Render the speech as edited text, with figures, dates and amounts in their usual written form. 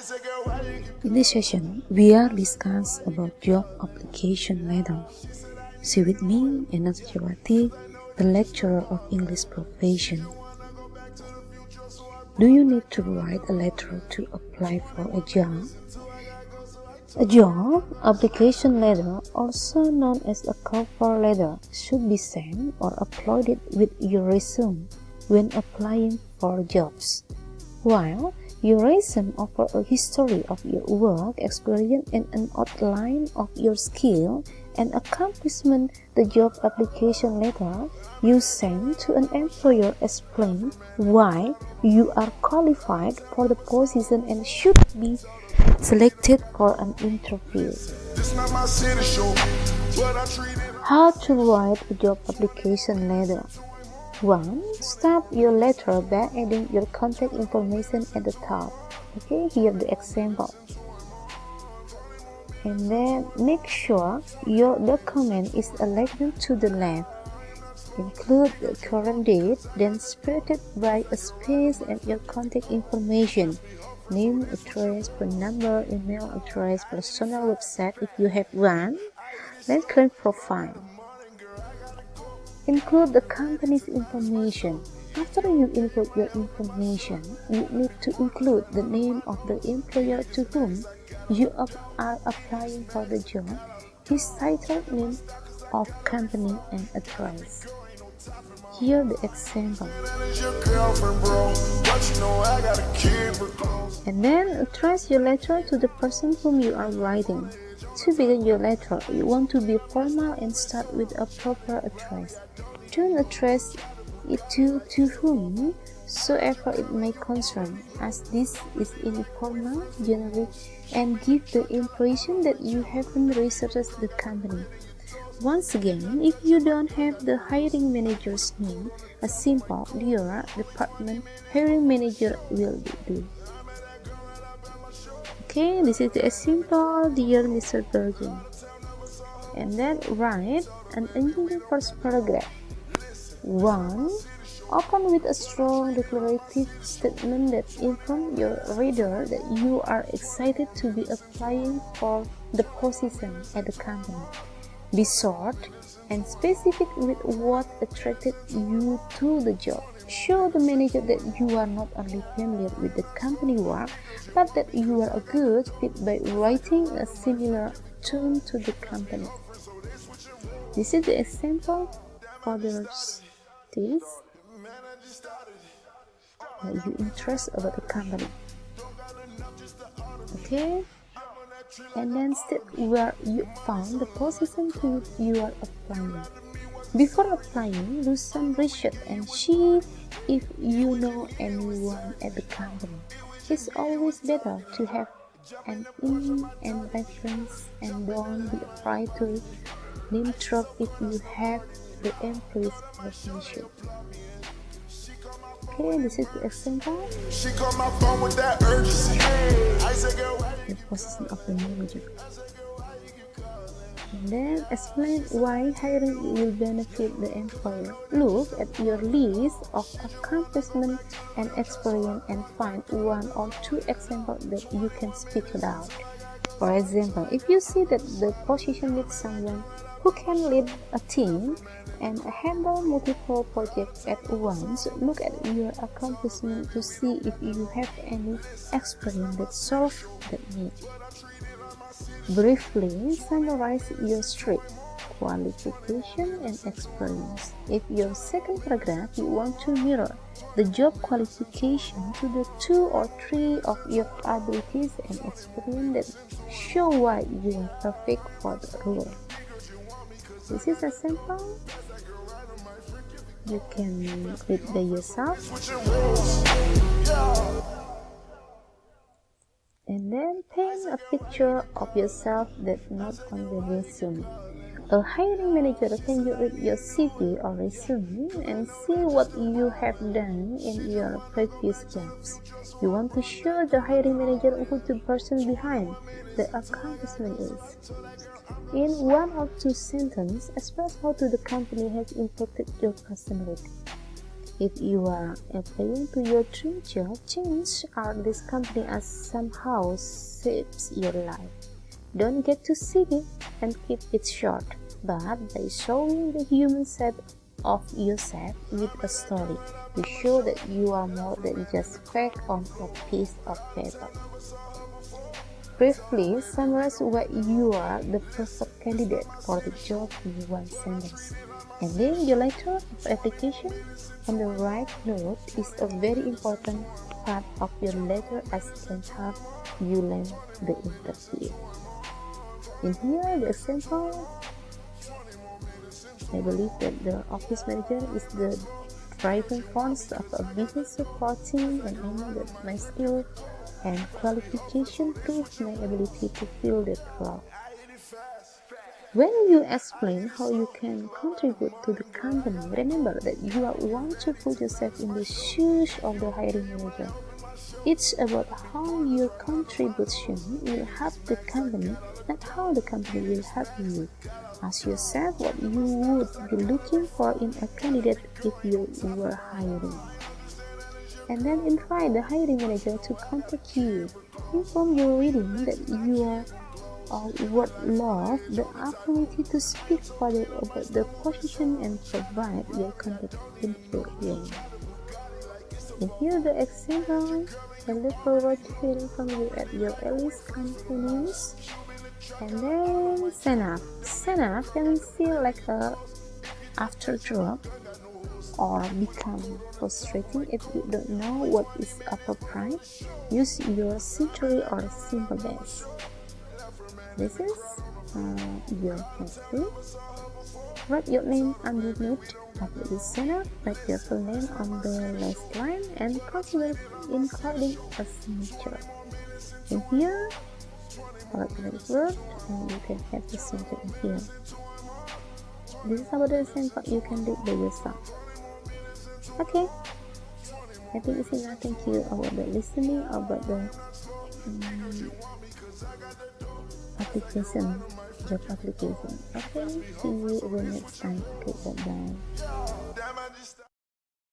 In this session, we are discuss about job application letter. See with me, Ena Suciawati, the lecturer of English profession. Do you need to write a letter to apply for a job? A job application letter, also known as a cover letter, should be sent or uploaded with your resume when applying for jobs. While your resume offers a history of your work experience and an outline of your skill and accomplishment, the job application letter you send to an employer explains why you are qualified for the position and should be selected for an interview. How to write a job application letter? 1. Start your letter by adding your contact information at the top. Okay, here the example. And then make sure your document is aligned to the left. Include the current date, then separated by a space and your contact information. Name, address, phone number, email address, personal website if you have one, then current profile. Include the company's information. After you include your information, you need to include the name of the employer to whom you are applying for the job, his title, name of company, and address. Here the example. And then address your letter to the person whom you are writing. To begin your letter, you want to be formal and start with a proper address. Don't address it to whomsoever it may concern, as this is informal, generic, and give the impression that you haven't researched the company. Once again, if you don't have the hiring manager's name, a simple "Dear Department Hiring Manager" will do. Okay, this is a simple "Dear Mr. Bergen." And then write an engaging first paragraph. 1. Open with a strong declarative statement that informs your reader that you are excited to be applying for the position at the company. Be short and specific with what attracted you to the job. Show the manager that you are not only familiar with the company work, but that you are a good fit by writing a similar tone to the company. This is the example for the things you interest about the company. Okay, and then state where you found the position to which you are applying. Before applying, do some research and see if you know anyone at the company. It's always better to have an in and reference, and don't be afraid to name drop if you have the employee's permission. Okay, this is the example. The position of the manager. And then explain why hiring will benefit the employer. Look at your list of accomplishments and experience and find 1 or 2 examples that you can speak about. For example, if you see that the position needs someone who can lead a team and handle multiple projects at once, look at your accomplishment to see if you have any experience that solves that need. Briefly summarize your strength, qualification, and experience. If your second paragraph you want to mirror the job qualification to the 2 or 3 of your abilities and experience that show why you are perfect for the role. This is a sample. You can read by yourself. And then paint a picture of yourself that's not on the resume. A hiring manager can read your CV or resume and see what you have done in your previous jobs. You want to show the hiring manager who the person behind the accomplishment is. In 1 or 2 sentences, express how the company has impacted your personality. If you are applying to your dream job, change at this company as somehow saves your life. Don't get too silly and keep it short, but by showing the human side of yourself with a story, you show that you are more than just fact on a piece of paper. Briefly summarize why you are the perfect candidate for the job in one sentence. Ending your letter of application on the right note is a very important part of your letter as it can help you land the interview. In here, the example, I believe that the office manager is the driving force of a business supporting, and I know that my skill and qualification prove my ability to fill that role. When you explain how you can contribute to the company, remember that you are want to put yourself in the shoes of the hiring manager. It's about how your contribution will help the company, not how the company will help you. Ask yourself what you would be looking for in a candidate if you were hiring. And then invite the hiring manager to contact you. Inform your reading that you are would love the opportunity to speak further about the position and provide your contact info. And here the example, I look forward to hearing from you at your earliest convenience. And then sign up. Sign up can feel like a afterthought or become frustrating if you don't know what is appropriate. Use your century or simple base. This is your history. Write your name underneath after the center. Write your full name on the last line and consider including a signature. In here, write the word and you can have the signature in here. This is about the example you can do by yourself. Okay, I think it's enough. Thank you about the listening, about the application, job application. Okay, see you the next time. Okay, bye bye.